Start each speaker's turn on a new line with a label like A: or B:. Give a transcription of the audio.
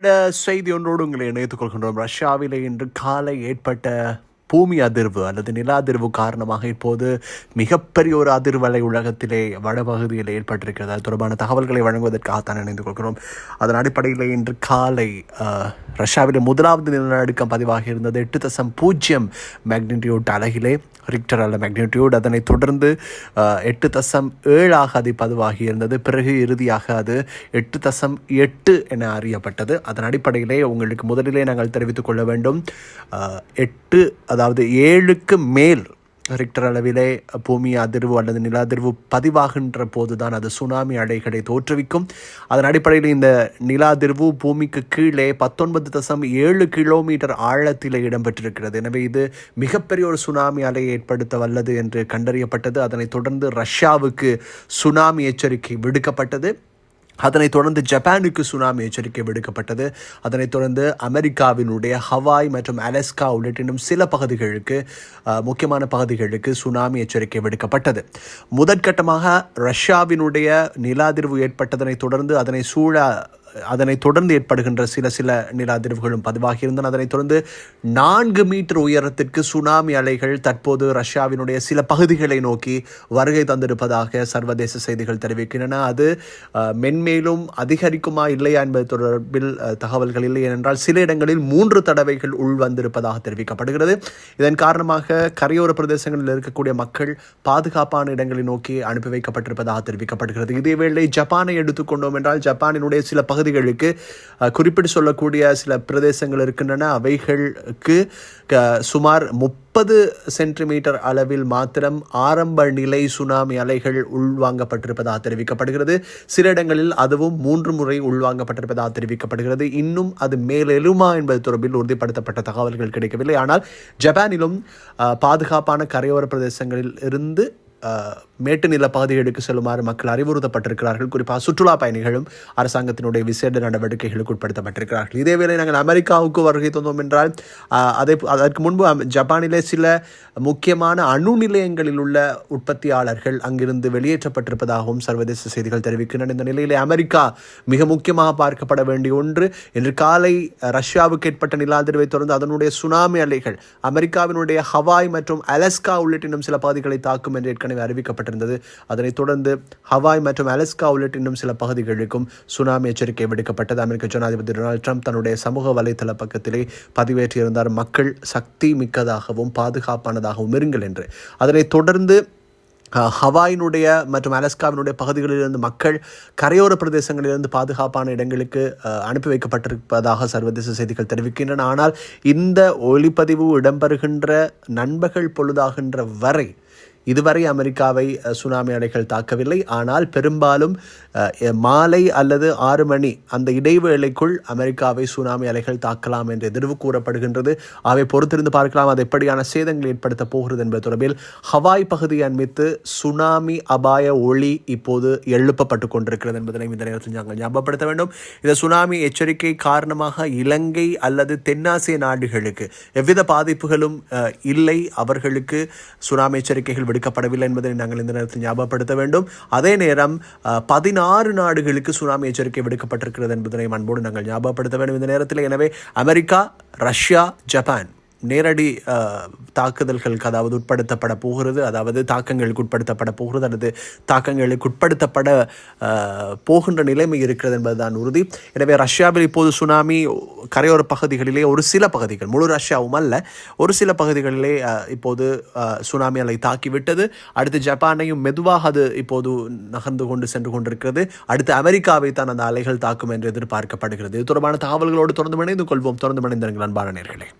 A: இந்த செய்தி ஒன்றோடு உங்களை இணைத்துக் கொள்கின்றோம். ரஷ்யாவிலே இன்று காலை ஏற்பட்ட பூமி அதிர்வு அல்லது நில அதிர்வு காரணமாக இப்போது மிகப்பெரிய ஒரு அதிர்வலை உலகத்திலே வடபகுதியில் ஏற்பட்டிருக்கிறது. அது தொடர்பான தகவல்களை வழங்குவதற்காகத்தான் இணைந்து கொள்கிறோம். அதன் அடிப்படையில் இன்று காலை ரஷ்யாவிலே முதலாவது நிலநடுக்கம் பதிவாகி இருந்தது. 8.0 மேக்னிடியூட் அலகிலே ரிக்டர் அல்ல மேக்னிடியூட். அதனைத் தொடர்ந்து 8.7 அது பதிவாகி இருந்தது. பிறகு இறுதியாக அது 8.8 என அறியப்பட்டது. அதன் அடிப்படையிலே உங்களுக்கு முதலிலே நாங்கள் தெரிவித்துக் கொள்ள வேண்டும், 8 அதாவது 7க்கு மேல் ரிக்டர் அளவிலே பூமி அதிர்வு அல்லது நில அதிர்வு பதிவாகின்ற போதுதான் அது சுனாமி அலைகளை தோற்றுவிக்கும். அதன் அடிப்படையில் இந்த நில அதிர்வு பூமிக்கு கீழே 19.7 கிலோமீட்டர் ஆழத்தில் இடம்பெற்றிருக்கிறது. எனவே இது மிகப்பெரிய ஒரு சுனாமி அலையை ஏற்படுத்த வல்லது என்று கண்டறியப்பட்டது. அதனைத் தொடர்ந்து ரஷ்யாவுக்கு சுனாமி எச்சரிக்கை விடுக்கப்பட்டது. அதனைத் தொடர்ந்து ஜப்பானுக்கு சுனாமி எச்சரிக்கை விடுக்கப்பட்டது. அதனைத் தொடர்ந்து அமெரிக்காவினுடைய ஹவாய் மற்றும் அலாஸ்கா உள்ளிட்ட இன்னும் சில பகுதிகளுக்கு, முக்கியமான பகுதிகளுக்கு சுனாமி எச்சரிக்கை விடுக்கப்பட்டது. முதற்கட்டமாக ரஷ்யாவினுடைய நில அதிர்வு ஏற்பட்டதனைத் தொடர்ந்து அதனைத் தொடர்ந்து ஏற்படுகின்ற சில நில அதிர்வுகளும் பதிவாகியிருந்தன. அதனைத் தொடர்ந்து 4 மீட்டர் உயரத்திற்கு சுனாமி அலைகள் தற்போது ரஷ்யாவினுடைய சில பகுதிகளை நோக்கி வருகை தந்திருப்பதாக சர்வதேச செய்திகள் தெரிவிக்கின்றன. அது மென்மேலும் அதிகரிக்குமா இல்லையா என்பது தொடர்பில் தகவல்கள் இல்லை. ஏனென்றால் சில இடங்களில் 3 தடவைகள் உள்வந்திருப்பதாக தெரிவிக்கப்படுகிறது. இதன் காரணமாக கரையோர பிரதேசங்களில் இருக்கக்கூடிய மக்கள் பாதுகாப்பான இடங்களை நோக்கி அனுப்பி வைக்கப்பட்டிருப்பதாக தெரிவிக்கப்படுகிறது. இதேவேளை ஜப்பானை எடுத்துக்கொண்டோம் என்றால் ஜப்பானினுடைய சில பகுதிகளுக்கு குறிப்பிட்டு சொல்லக்கூடிய சில பிரதேசங்கள் இருக்கின்றன. அவைகளுக்கு சுமார் 30 சென்டிமீட்டர் அளவில் மாத்திரம் ஆரம்ப நிலை சுனாமி அலைகள் உள்வாங்கப்பட்டிருப்பதாக தெரிவிக்கப்படுகிறது. சில இடங்களில் அதுவும் 3 முறை உள்வாங்கப்பட்டிருப்பதாக தெரிவிக்கப்படுகிறது. இன்னும் அது மேலெழுமா என்பது தொடர்பில் உறுதிப்படுத்தப்பட்ட தகவல்கள் கிடைக்கவில்லை. ஆனால் ஜப்பானிலும் பாதுகாப்பான கரையோர பிரதேசங்களில் இருந்து மேட்டு நில பகுதிகளுக்கு செல்லுமாறு மக்கள் அறிவுறுத்தப்பட்டிருக்கிறார்கள். குறிப்பாக சுற்றுலா பயணிகளும் அரசாங்கத்தினுடைய விசேட நடவடிக்கைகளுக்கு உட்படுத்தப்பட்டிருக்கிறார்கள். இதேவேளை நாங்கள் அமெரிக்காவுக்கு வருகை தந்தோம் என்றால் அதற்கு முன்பு ஜப்பானிலே சில முக்கியமான அணு நிலையங்களில் உள்ள உற்பத்தியாளர்கள் அங்கிருந்து வெளியேற்றப்பட்டிருப்பதாகவும் சர்வதேச செய்திகள் தெரிவிக்கின்றன. இந்த நிலையிலே அமெரிக்கா மிக முக்கியமாக பார்க்கப்பட வேண்டிய ஒன்று. இன்று காலை ரஷ்யாவுக்கு ஏற்பட்ட நில அதிர்வை தொடர்ந்து அதனுடைய சுனாமி அலைகள் அமெரிக்காவினுடைய ஹவாய் மற்றும் அலாஸ்கா உள்ளிட்ட இன்னும் சில பகுதிகளை தாக்கும் என்று ஏற்கனவே அறிவிக்கப்பட்டிருந்தது. அதனைத் தொடர்ந்து ஹவாய் மற்றும் அலாஸ்கா உள்ளிட்ட இன்னும் சில பகுதிகளுக்கும் சுனாமி எச்சரிக்கை விடுக்கப்பட்டது. அமெரிக்க ஜனாதிபதி டொனால்ட் ட்ரம்ப் தன்னுடைய சமூக வலைதள பக்கத்திலே பதிவேற்றியிருந்தார், மக்கள் சக்தி மிக்கதாகவும் பாதுகாப்பானதாகவும் இருங்கள் என்று. அதனைத் தொடர்ந்து ஹவாயினுடைய மற்றும் அலாஸ்காவினுடைய பகுதிகளிலிருந்து மக்கள் கரையோர பிரதேசங்களிலிருந்து பாதுகாப்பான இடங்களுக்கு அனுப்பி வைக்கப்பட்டிருப்பதாக சர்வதேச செய்திகள் தெரிவிக்கின்றன. ஆனால் இந்த ஒளிப்பதிவு இடம்பெறுகின்ற நண்பகல் பொழுதாகின்ற வரை இதுவரை அமெரிக்காவை சுனாமி அலைகள் தாக்கவில்லை. ஆனால் பெரும்பாலும் மாலை அல்லது 6 மணி அந்த இடைவேளைக்குள் அமெரிக்காவை சுனாமி அலைகள் தாக்கலாம் என்று எதிர்வு கூறப்படுகின்றது. அவை பொறுத்திருந்து பார்க்கலாம் அது எப்படியான சேதங்கள் ஏற்படுத்த போகிறது என்பது தொடர்பில். ஹவாய் பகுதியை அண்மித்து சுனாமி அபாய ஒளி இப்போது எழுப்பப்பட்டு கொண்டிருக்கிறது என்பதனை இந்த நேரத்தில் நாங்கள் ஞாபகப்படுத்த வேண்டும். இந்த சுனாமி எச்சரிக்கை காரணமாக இலங்கை அல்லது தென்னாசிய நாடுகளுக்கு எவ்வித பாதிப்புகளும் இல்லை. அவர்களுக்கு சுனாமி எச்சரிக்கைகள் விடுக்கப்படவில்லை என்பதை நாங்கள் இந்த நேரத்தில் ஞாபகப்படுத்த வேண்டும். அதே நேரம் 16 நாடுகளுக்கு சுனாமி எச்சரிக்கை விடுக்கப்பட்டிருக்கிறது என்பதனை அன்போடு நாங்கள் ஞாபகப்படுத்த வேண்டும் இந்த நேரத்தில். எனவே அமெரிக்கா, ரஷ்யா, ஜப்பான் நேரடி தாக்குதல்களுக்கு அதாவது உட்படுத்தப்பட போகிறது, அதாவது தாக்கங்களுக்கு உட்படுத்தப்பட போகிறது அல்லது தாக்கங்களுக்கு உட்படுத்தப்பட போகின்ற நிலைமை இருக்கிறது என்பதுதான் உறுதி. எனவே ரஷ்யாவில் இப்போது சுனாமி கரையோர பகுதிகளிலே ஒரு சில பகுதிகள், முழு ரஷ்யாவும் அல்ல, ஒரு சில பகுதிகளிலே இப்போது சுனாமி அலை தாக்கிவிட்டது. அடுத்து ஜப்பானையும் மெதுவாக அது இப்போது நகர்ந்து கொண்டு சென்று கொண்டிருக்கிறது. அடுத்து அமெரிக்காவை தான் அந்த அலைகள் தாக்கும் என்று எதிர்பார்க்கப்படுகிறது. இது தொடர்பான தகவல்களோடு தொடர்ந்து இணைந்து கொள்வோம். தொடர்ந்து இணைந்திருங்கள் அன்பான நேயர்களே.